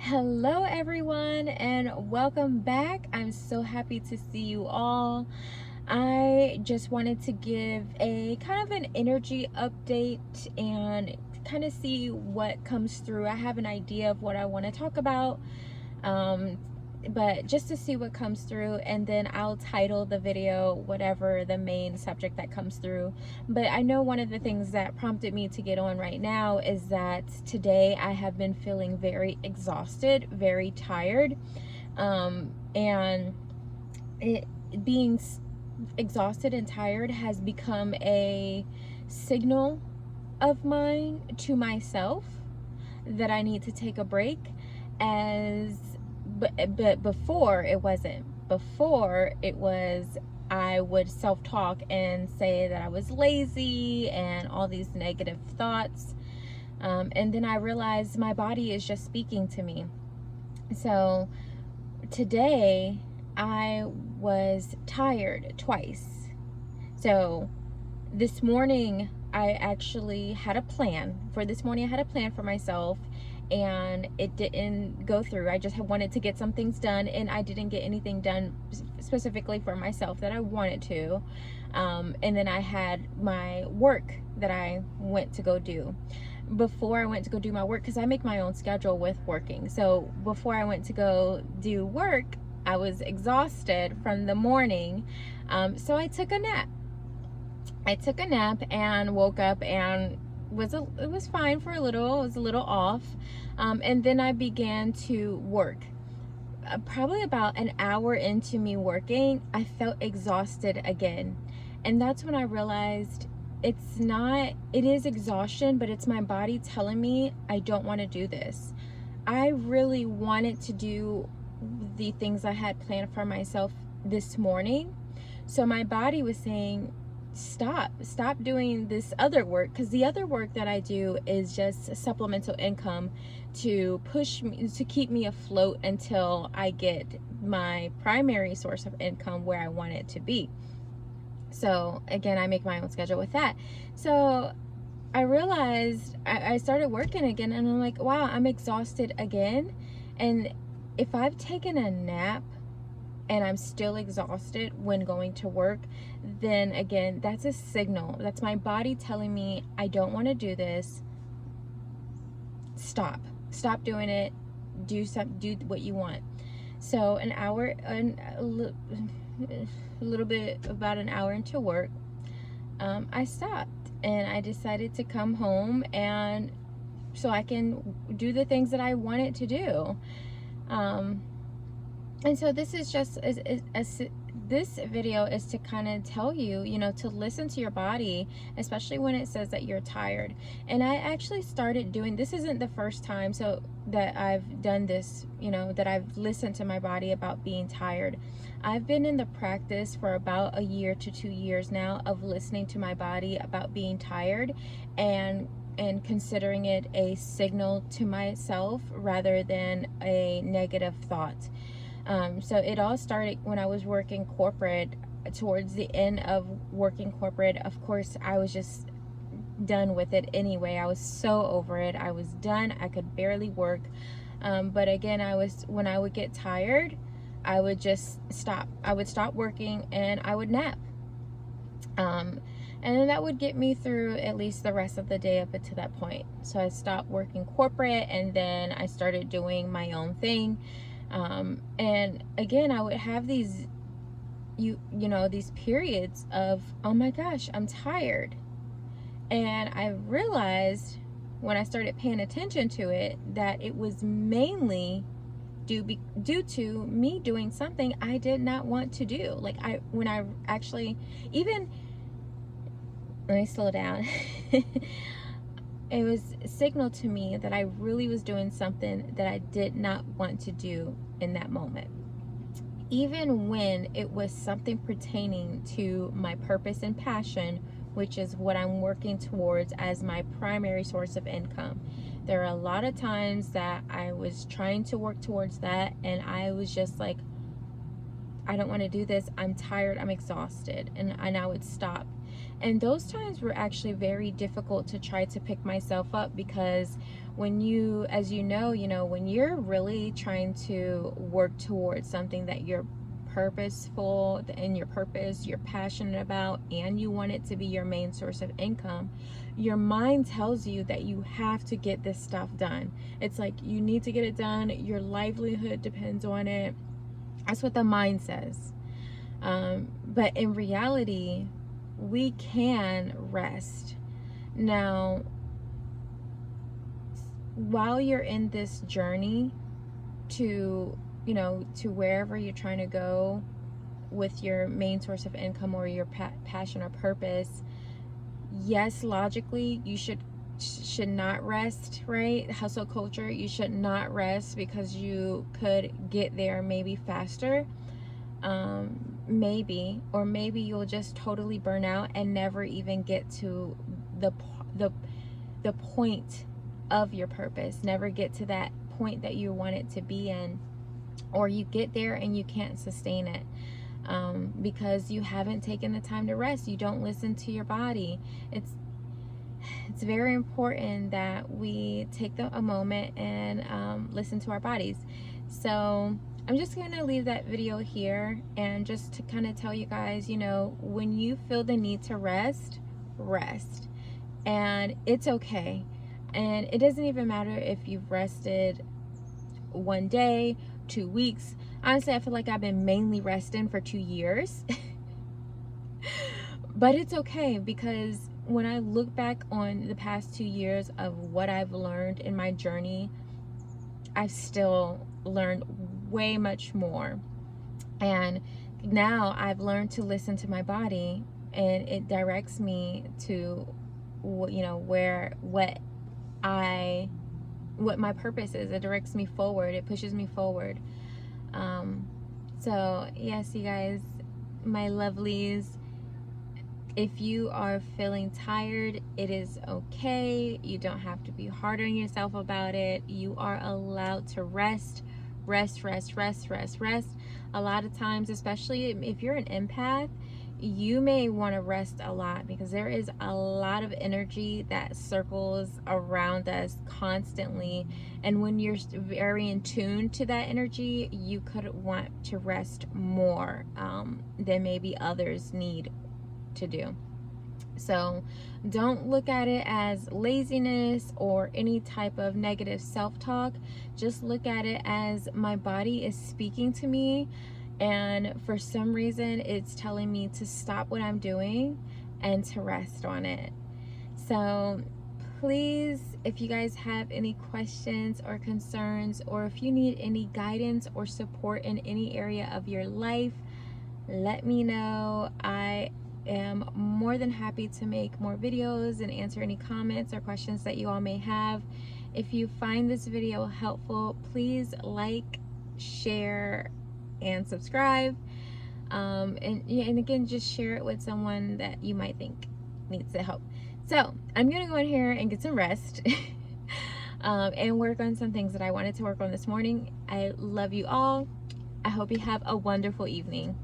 Hello everyone and welcome back. I'm so happy to see you all. I just wanted to give a kind of an energy update and kind of see what comes through. I have an idea of what I want to talk about. Um, but just to see what comes through, and then I'll title the video whatever the main subject that comes through. But I know one of the things that prompted me to get on right now is that today I have been feeling very exhausted, very tired, and it being exhausted and tired has become a signal of mine to myself that I need to take a break. But before it wasn't. Before it was, I would self-talk and say that I was lazy and all these negative thoughts. And then I realized my body is just speaking to me. So today I was tired twice. So this morning I actually had a plan. For this morning I had a plan for myself and it didn't go through. I just wanted to get some things done and I didn't get anything done specifically for myself that I wanted to. And then I had my work that I went to go do. Before I went to go do my work, because I make my own schedule with working. So before I went to go do work, I was exhausted from the morning. So I took a nap. And woke up and it was fine for a little. It was a little off, and then I began to work. Probably about an hour into me working, I felt exhausted again, and that's when I realized it is exhaustion, but it's my body telling me I don't want to do this. I really wanted to do the things I had planned for myself this morning, so my body was saying, stop doing this other work, because the other work that I do is just supplemental income to push me, to keep me afloat until I get my primary source of income where I want it to be. So again, I make my own schedule with that. So I realized I started working again and I'm like, wow, I'm exhausted again. And if I've taken a nap and I'm still exhausted when going to work, then again, that's a signal. That's my body telling me I don't want to do this. Stop doing it. Do what you want. So an hour and a little bit, about an hour into work, I stopped and I decided to come home and so I can do the things that I wanted to do. And so this is just this video is to kind of tell you, to listen to your body, especially when it says that you're tired. And I actually started doing this. Isn't the first time so that I've done this, that I've listened to my body about being tired. I've been in the practice for about a year to 2 years now of listening to my body about being tired and considering it a signal to myself rather than a negative thought. So it all started when I was working corporate. Towards the end of working corporate, of course, I was just done with it anyway. I was so over it. I was done. I could barely work. But again, when I would get tired, I would just stop. I would stop working and I would nap. And then that would get me through at least the rest of the day up until that point. So I stopped working corporate and then I started doing my own thing. And again, I would have these, these periods of, oh my gosh, I'm tired. And I realized when I started paying attention to it that it was mainly due to me doing something I did not want to do. Like when I actually, even, let me slow down. It was a signal to me that I really was doing something that I did not want to do in that moment. Even when it was something pertaining to my purpose and passion, which is what I'm working towards as my primary source of income. There are a lot of times that I was trying to work towards that and I was just like, I don't want to do this. I'm tired. I'm exhausted. And I would stop. And those times were actually very difficult to try to pick myself up, because when you, as you know, when you're really trying to work towards something that you're purposeful in your purpose, you're passionate about, and you want it to be your main source of income, your mind tells you that you have to get this stuff done. It's like you need to get it done. Your livelihood depends on it. That's what the mind says. But in reality, we can rest. Now, while you're in this journey to, you know, to wherever you're trying to go with your main source of income or your passion or purpose, yes, logically, you should not rest, right? Hustle culture, you should not rest because you could get there maybe faster. Maybe, or maybe you'll just totally burn out and never even get to the point of your purpose, never get to that point that you want it to be in, or you get there and you can't sustain it, because you haven't taken the time to rest. You don't listen to your body. It's very important that we take a moment and listen to our bodies. So I'm just going to leave that video here, and just to kind of tell you guys, you know, when you feel the need to rest, rest. And it's okay. And it doesn't even matter if you've rested 1 day, 2 weeks. Honestly, I feel like I've been mainly resting for 2 years. But it's okay, because when I look back on the past 2 years of what I've learned in my journey, I've still learned way much more. And now I've learned to listen to my body, and it directs me to, you know, what my purpose is. It directs me forward. It pushes me forward. So yes, you guys, my lovelies, if you are feeling tired, it is okay. You don't have to be hard on yourself about it. You are allowed to rest. Rest, rest, rest, rest, rest. A lot of times, especially if you're an empath, you may want to rest a lot, because there is a lot of energy that circles around us constantly. And when you're very in tune to that energy, you could want to rest more than maybe others need to do. So don't look at it as laziness or any type of negative self-talk. Just look at it as my body is speaking to me, and for some reason it's telling me to stop what I'm doing and to rest on it. So please, if you guys have any questions or concerns, or if you need any guidance or support in any area of your life, let me know. I am more than happy to make more videos and answer any comments or questions that you all may have. If you find this video helpful, please like, share, and subscribe. And again, just share it with someone that you might think needs the help. So I'm gonna go in here and get some rest and work on some things that I wanted to work on this morning. I love you all. I hope you have a wonderful evening.